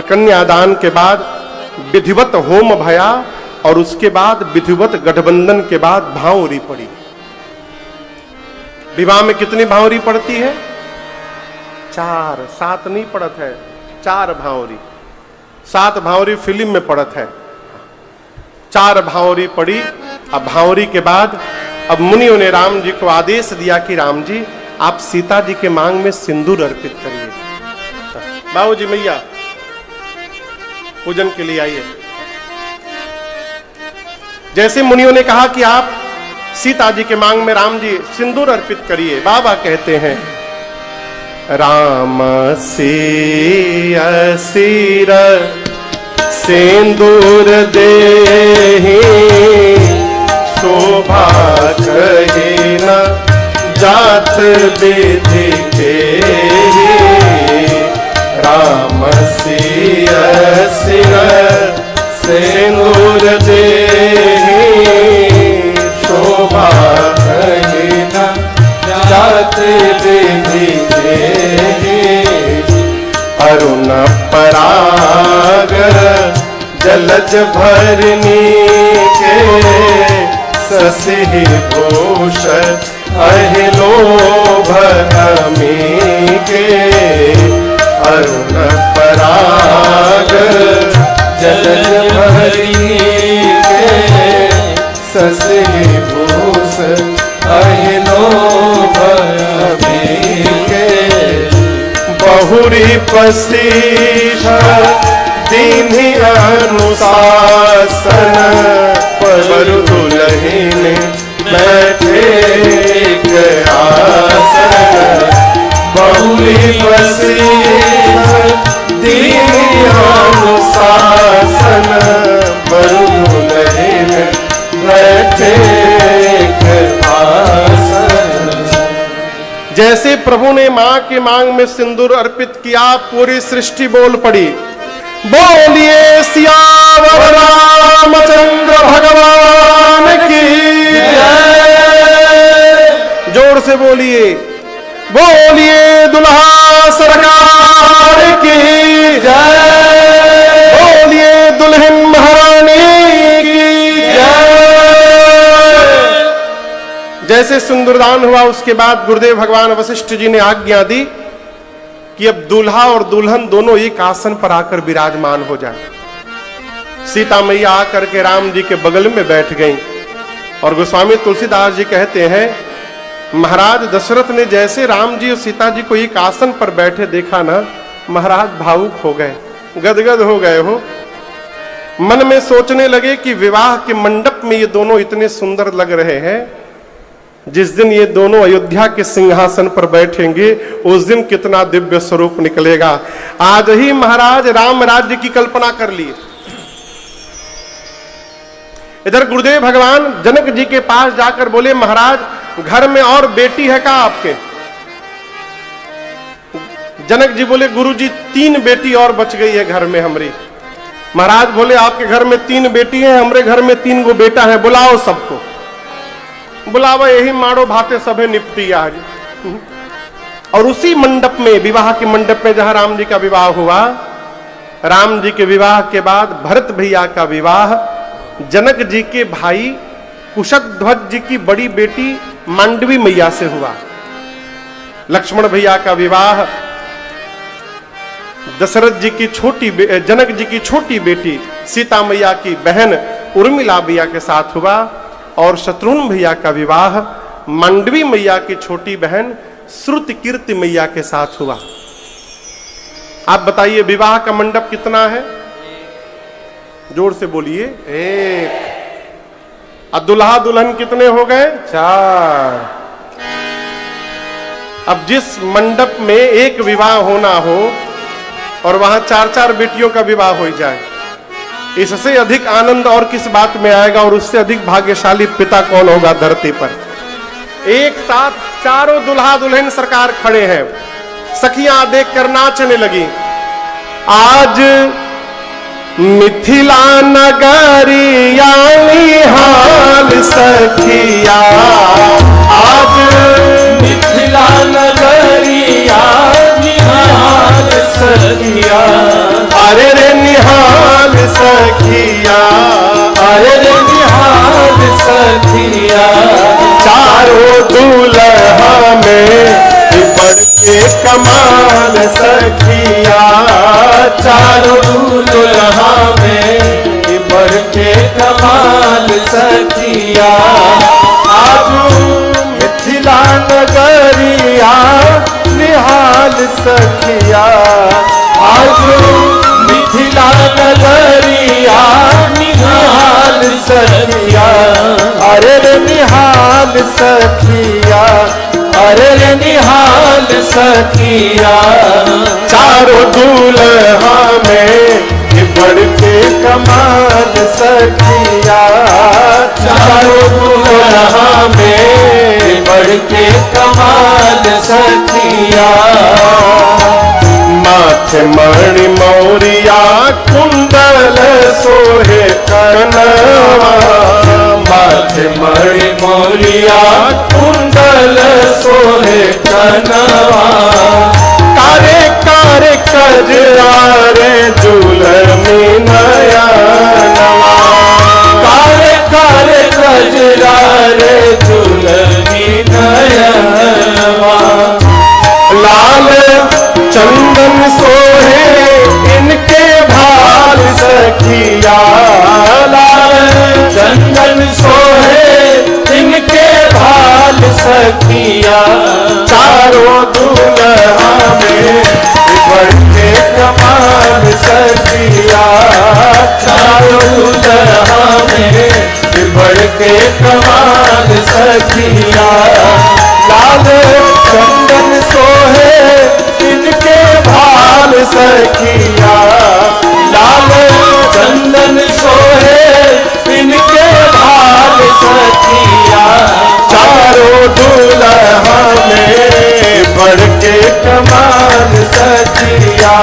कन्यादान के बाद विधिवत होम भया और उसके बाद विधिवत गठबंधन के बाद भांवरी पड़ी। विवाह में कितनी भांवरी पड़ती है? 4, 7 नहीं पड़त है, 4 भांवरी। 7 भांवरी फिल्म में पड़त है, 4 भांवरी पड़ी। अब भांवरी के बाद अब मुनियों ने राम जी को आदेश दिया कि राम जी आप सीता जी के मांग में सिंदूर अर्पित करिए। बाबू जी मैया पूजन के लिए आइए। जैसे मुनियों ने कहा कि आप सीता जी के मांग में राम जी सिंदूर अर्पित करिए, बाबा कहते हैं राम से असीर सिंदूर देहि शोभा कहे न जात विधि के राम से असीर सिंदूर देहि शोभा कहे न जात विधि के अरुण परागर जलज भरनी के ससी भूष अहिलो भरमी के अरुण परागर जलज भरनी के ससी भूष अहिलो भरमी के बहुरी पसीठ दीन्ही अनुशासन पर दुल्हन बैठे आसन बहुरी पसीठ दीन्ही अनुशासन पर दुल्हन बैठे आसन। जैसे प्रभु ने मां के मांग में सिंदूर अर्पित किया, पूरी सृष्टि बोल पड़ी, बोलिए सियावर रामचंद्र भगवान की जय। जोर से बोलिए, बोलिए दुल्हा सरकार की जय, बोलिए दुल्हन महारानी की जय। जैसे सिंदूरदान हुआ उसके बाद गुरुदेव भगवान वशिष्ठ जी ने आज्ञा दी कि अब दूल्हा और दुल्हन दोनों एक आसन पर आकर विराजमान हो जाए। सीता मैया आकर के राम जी के बगल में बैठ गईं और गोस्वामी तुलसीदास जी कहते हैं महाराज दशरथ ने जैसे राम जी और सीता जी को एक आसन पर बैठे देखा ना, महाराज भावुक हो गए, गदगद हो गए हो। मन में सोचने लगे कि विवाह के मंडप में ये दोनों इतने सुंदर लग रहे हैं, जिस दिन ये दोनों अयोध्या के सिंहासन पर बैठेंगे उस दिन कितना दिव्य स्वरूप निकलेगा। आज ही महाराज राम राज्य की कल्पना कर ली। इधर गुरुदेव भगवान जनक जी के पास जाकर बोले महाराज घर में और बेटी है क्या आपके? जनक जी बोले गुरुजी 3 बेटी और बच गई है घर में हमारी। महाराज बोले आपके घर में 3 बेटी है, हमारे घर में 3 गो बेटा है, बुलाओ सबको। बुलावा यही मारो भाते सभे निपटी आज। और उसी मंडप में, विवाह के मंडप में जहां राम जी का विवाह हुआ, राम जी के विवाह के बाद भरत भैया का विवाह जनक जी के भाई कुशध्वज जी की बड़ी बेटी मांडवी मैया से हुआ। लक्ष्मण भैया का विवाह दशरथ जी की जनक जी की छोटी बेटी सीता मैया की बहन उर्मिला भैया के साथ हुआ। और शत्रुघ्न भैया का विवाह मांडवी मैया की छोटी बहन श्रुति कीर्ति मैया के साथ हुआ। आप बताइए विवाह का मंडप कितना है? जोर से बोलिए। 1। अब दुल्हा दुल्हन कितने हो गए? 4। अब जिस मंडप में एक विवाह होना हो और वहां 4-4 बेटियों का विवाह हो जाए, इससे अधिक आनंद और किस बात में आएगा? और उससे अधिक भाग्यशाली पिता कौन होगा धरती पर? एक साथ चारों दुल्हा दुल्हन सरकार खड़े हैं, सखियां देखकर नाचने लगी। आज मिथिला नगरिया निहाल सखिया, आज मिथिला नगरिया निहाल सखिया, अरे रे निहाल सखिया, अरे रे निहाल सखिया, चारों दूल्हा में बढ़ के कमाल सखिया, चारों दूल्हा में बढ़ के कमाल सखिया। आज मिथिला नगरिया निहाल सखिया, आज मिथिला नगरिया निहाल सखिया, अरे रे निहाल सखिया, अरे रे निहाल सखिया, चारों दूल्हा में बढ़ के कमाल सखिया, चारों दूल्हा में बढ़ के कमाल सखिया। माथे मणि मौरिया कुंडल सोहे कनवा, माथे मणि मौलिया कुंडल सोहे कनवा, कारे कारे कजरारे जुलमी नयनवा, काले काले कजरा रे दुल्हनी नयनवा, लाल चंदन सोहे इनके भाल सखिया, लाल चंदन सोहे इनके भाल सखिया, चारों दूल्हा में बढ़ के कमाल सखिया, चारों दूल्हा में बढ़ के कमाल सखिया, लाल चंदन सोहे इनके भाल सखिया, लाल चंदन सोहे इनके भाल सखिया, चारों दूल्हा में बढ़ के कमाल सखिया,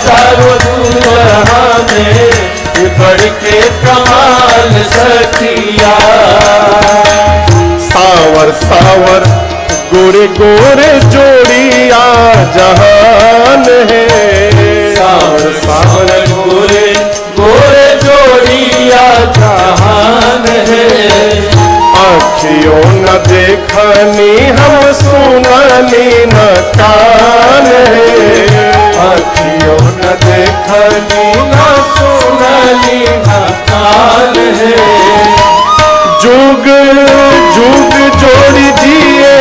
चारों दूल्हा में बढ़ के कमाल सखिया। सावर सावर गोरे गोरे जोड़िया जहान है, सावर सावर गोरे गोरे जोड़िया जहान है, आँखियों न देखनी हम सुननी न कान है, आँखियों न देखनी न सुननी न कान है, जुग जुग जोड़ी जिए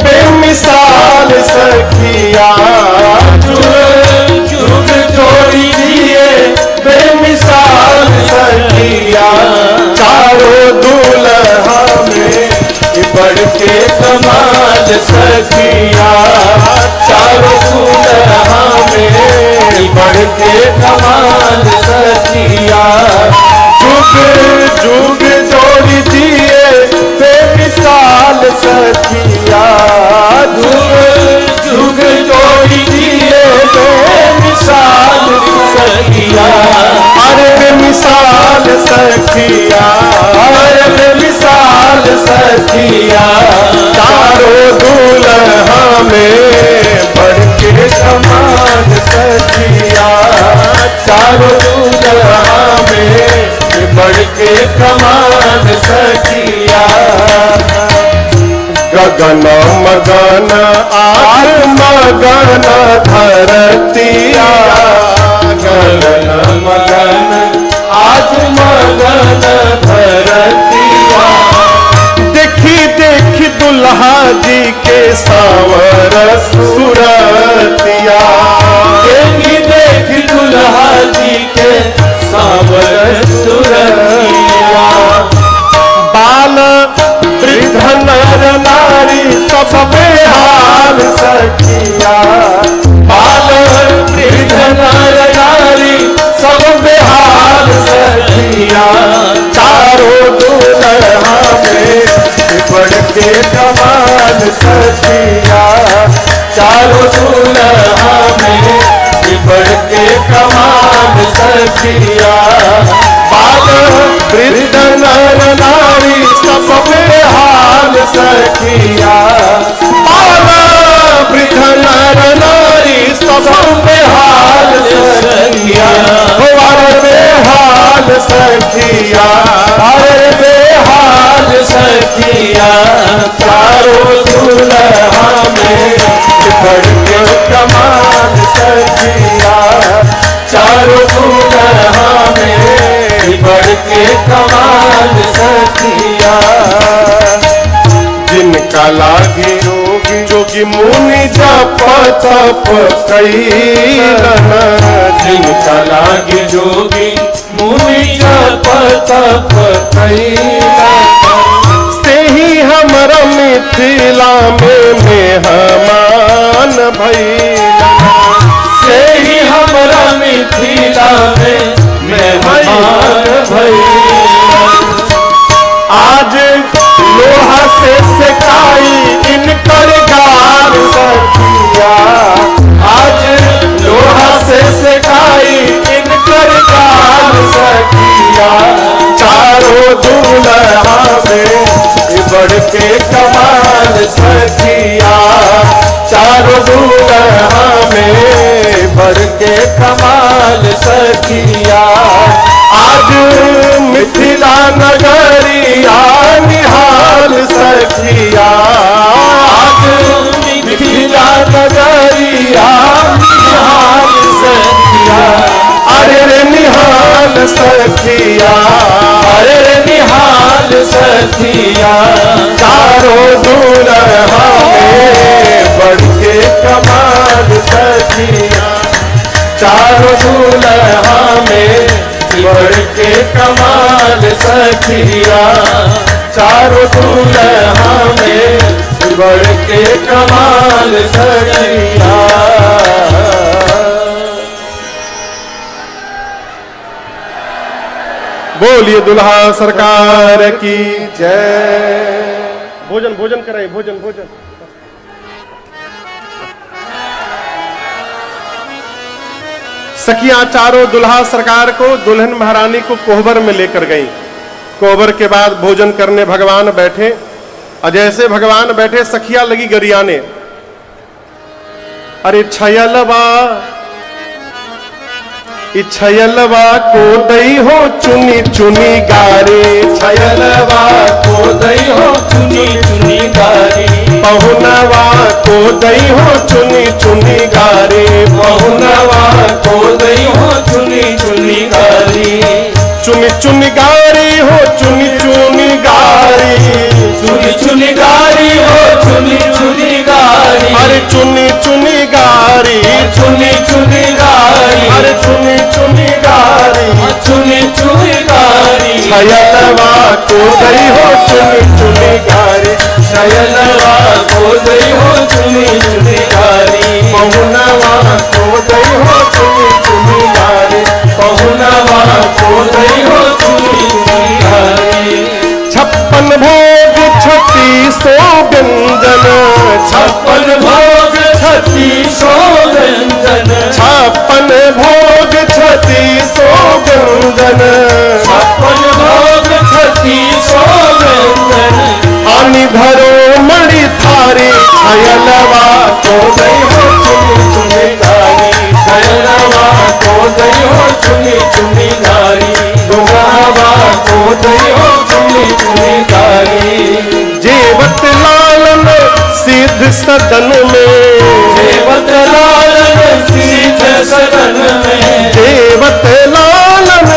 बेमिसाल सखिया, जुग जुग जोड़ी दिए बेमिसाल सखिया, चारों दूल्हा में बढ़ के कमाल सखिया, चारों दूल्हा में बढ़ के कमाल सखिया, जुग जुग जोड़ी दिए बेमिसाल सखिया, जुग जुग जोड़ी दिए बेमिसाल सखिया, अरे बेमिसाल सखिया, अरे बेमिसाल सखिया, चारों दूल्हा में बढ़ के कमाल सखिया, चारों दूल्हा में बढ़ के कमाल सखिया, गगन मगन आज मगन धरतिया, गगन मगन आज मगन धरतिया, देखी देखी दुल्हा जी के सावर सुरतिया, देखी देखी दुल्हा जी के सावर सुरतिया, बाल वृद्ध नर नारी सब बेहाल सखिया, बाल वृद्ध नर नारी सब बेहाल सखिया, चारों दूल्हा में बढ़ के कमाल सखिया, चारों दूल्हा में बढ़ के कमाल सखिया, बाल वृद्ध नर नारी सब बेहाल सखिया, बाल वृद्ध नर नारी सब बेहाल सखिया, अरे बेहाल सखिया, अरे बेहाल सखिया, चारों दुल्हा में बढ़ के कमाल सखिया, चारों दुल्हा में बढ़ के कमाल सखिया। जिनका लागे जोगी मुनि जप तप कैलन, जिनका लागे जोगी मुनि जप तप कैलन, से ही हमरा मिथिला में मेहमान भइलन, से ही हमरा मिथिला में मेहमान भइलन। आज लोहा से सेकाई इनकर गाल सखिया, आज लोहा से सेकाई इनकर गाल सखिया, चारों दुल्हा में बढ़ के कमाल सखिया, चारों दुल्हा में बढ़ के कमाल सखिया। आज मिथिला नगरिया निहाल सखिया, आज मिथिला नगरिया निहाल सखिया, अरे रे निहाल सखिया, अरे रे निहाल सखिया, चारों दुल्हा में बढ़ के कमाल सखिया, चारों दुल्हा में बढ़ के कमाल सखिया, चारों दुल्हा में बढ़ के कमाल सखिया। बोलिए दुल्हा सरकार की जय। भोजन भोजन कराइए, भोजन भोजन। सखियां चारों दुल्हा सरकार को, दुल्हन महारानी को कोहबर में लेकर गई। कोहबर के बाद भोजन करने भगवान बैठे, और जैसे भगवान बैठे सखियां लगी गरियाने, अरे छयलवा छयलवा को दई हो चुनी चुनी गारे, छयलवा को दई हो चुनी चुनी गारी, पहुनवा को दई हो चुनी चुनी गारे, पहुनवा को दई हो चुनी चुनी गारी, चुनी चुनी गारी हो चुनी चुनी गारी, चुनी चुनी गारी हो चुनी चुनी गारी, अरे चुनी चुनी गारी, चुनी चुनी गारी, अरे चुनी चुनी गारी, चुनी चुनी गारी, छयलवा को दई हो चुनी चुनी गारी, छयलवा को दई हो चुनी चुनी गारी, पहुनवा को दई हो चुनी चुनी गारी, पहुनवा को दई हो चुनी चुनी गारी। 56 भोग 36 व्यंजन, 56 भोग 36 व्यंजन, 56 भोग 36 व्यंजन, 56 भोग 36 व्यंजन, आनी धरो मणि थारी, छयलवा को दई हो चुनी चुनी गारी, छयलवा को दई हो चुनी चुनी गारी, दुल्हवा को दई हो चुनी चुनी गारी। जेवत लालन सिद्ध सदन में, जेवत लालन सीध सदन में, जेवत लालन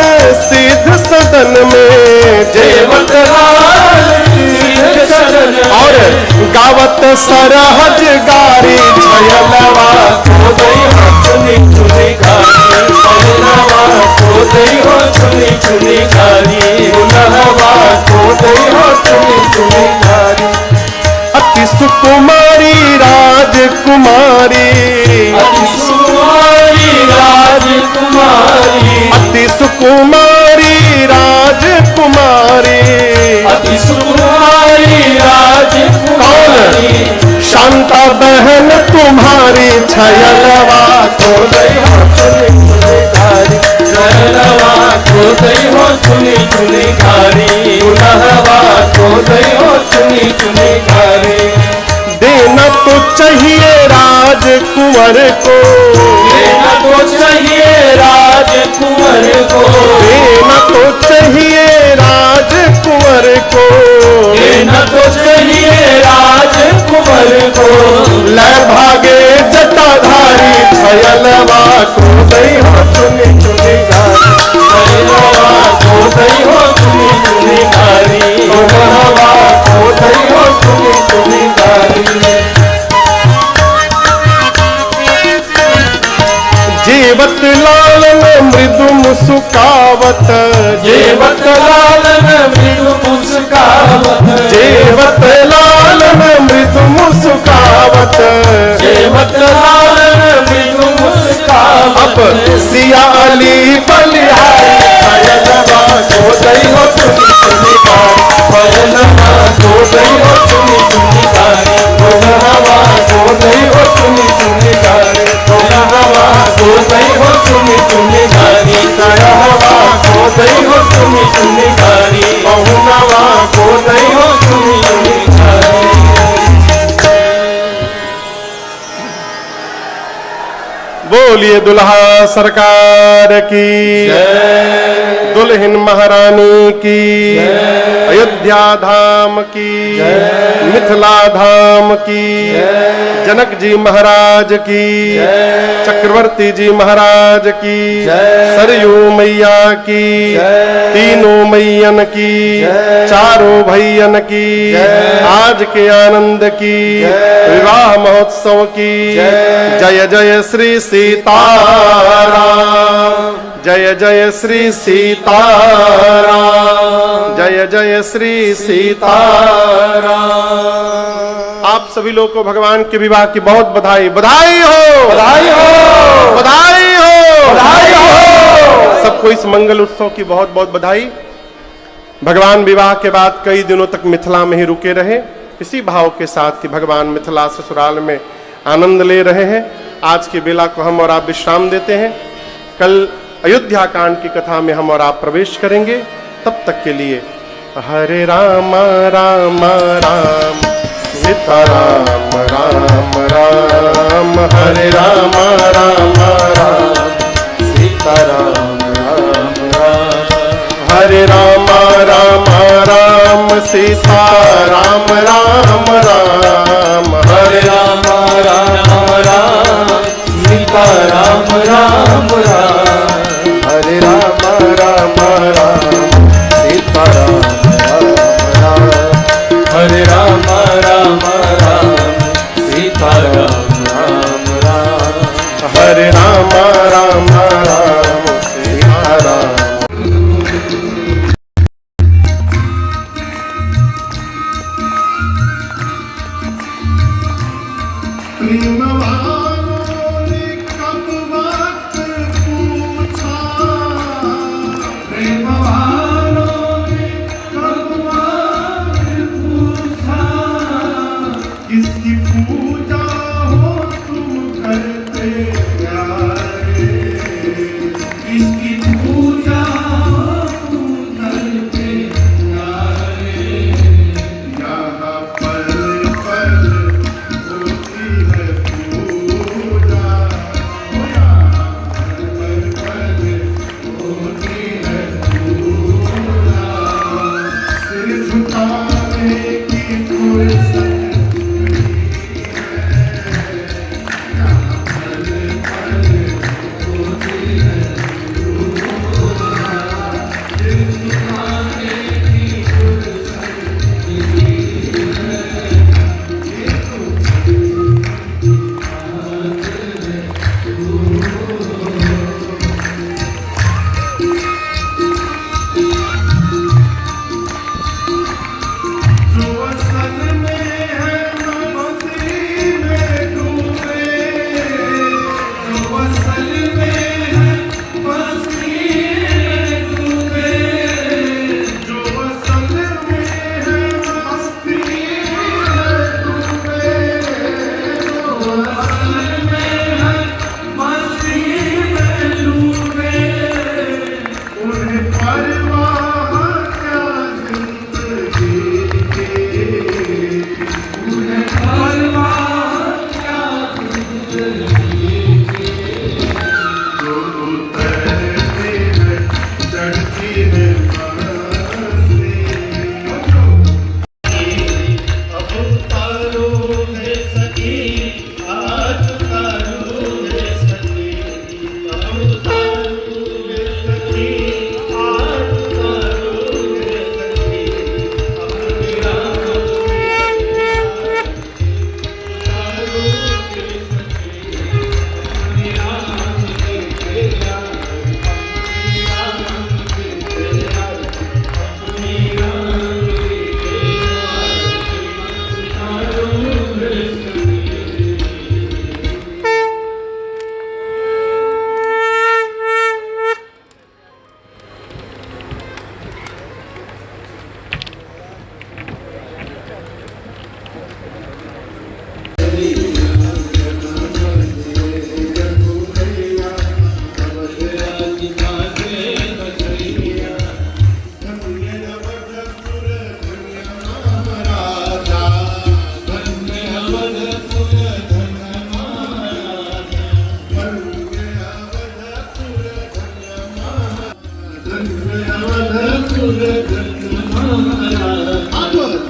सिद्ध सदन में, जेवत लालन सीध सदन में, और गावत सरहज गारी, छयलवा को दई हो चुनी चुनी गारी, छयलवा को दई हो चुनी चुनी गारी, दुल्हवा को दई हो चुनी चुनी गारी। अति सुकुमारी राजकुमारी, अति सुकुमारी राजकुमारी, अति सुकुमारी राजकुमारी, अति सुकुमारी राजकुमारी, शांता बहन तुम्हारी, छयलवा को दई हो चुनी चुनी गारी, छयलवा को दई हो चुनी चुनी गारी, दुल्हवा को दई हो चुनी चुनी गारी। देना तो चाहिए राजकुंवर को, देना तो चाहिए राजकुंवर को, देना तो चाहिए राजकुंवर को, देना तो चाहिए राजकुंवर को। ले भागे जटाधारी छयलवा को दई हो चुनी चुनी गारी, छयलवा को दई हो चुनी चुनी गारी, छयलवा को दई हो चुनी चुनी गारी। जीवत लाल में मृदु मुस्कावत, जेवत लाल में मृदु मुस्कावत, जीवत लाल में मृदु मुस्कावत, जेवत लाल में मृदु मुस्कावत। अब सिया अली बलिहारी छयलवा को दई हो चुनी चुनी गारी, छयलवा को दई हो चुनी चुनी गारी, छयलवा को दई हो चुनी चुनी गारी, छयलवा को दई हो चुनी चुनी गारी, छयलवा को दई हो चुनी चुनी गारी, बहुनवा को दई हो चुनी चुनी गारी। बोलिए दुल्हा सरकार की, जय, दुल्हन महारानी की, जय, अयोध्या धाम की, जय, मिथिला धाम की, जय, जनक जी महाराज की, जय, चक्रवर्ती जी महाराज की, जय, सरयू मैया की, जय, तीनों मैयन की, जय, चारों भैयन की, जय, आज के आनंद की, जय, विवाह महोत्सव की, जय, जय जय श्री सीताराम, जय जय श्री सीताराम, जय जय श्री सीताराम। आप सभी लोग को भगवान के विवाह की बहुत बधाई, बधाई हो, बधाई हो, बधाई हो, बधाई हो। सबको इस मंगल उत्सव की बहुत बहुत बधाई। भगवान विवाह के बाद कई दिनों तक मिथिला में ही रुके रहे, इसी भाव के साथ कि भगवान मिथिला ससुराल में आनंद ले रहे हैं। आज की बेला को हम और आप विश्राम देते हैं। कल अयोध्या कांड की कथा में हम और आप प्रवेश करेंगे। तब तक के लिए हरे राम राम राम सीताराम राम राम, हरे राम राम राम सीताराम राम राम, हरे राम राम राम सीताराम राम राम, हरे राम राम राम सीताराम राम राम, हरे राम राम राम सीताराम राम राम, हरे राम राम राम सीताराम राम राम, हरे राम राम राम सीताराम। प्रेम वालों ने कब वक्त पूछा,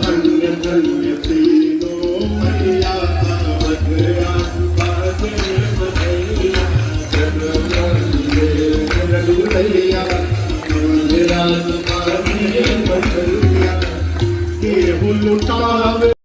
धन्य धन्य तीनों मैया बदया रघुरैया केहू लुटावे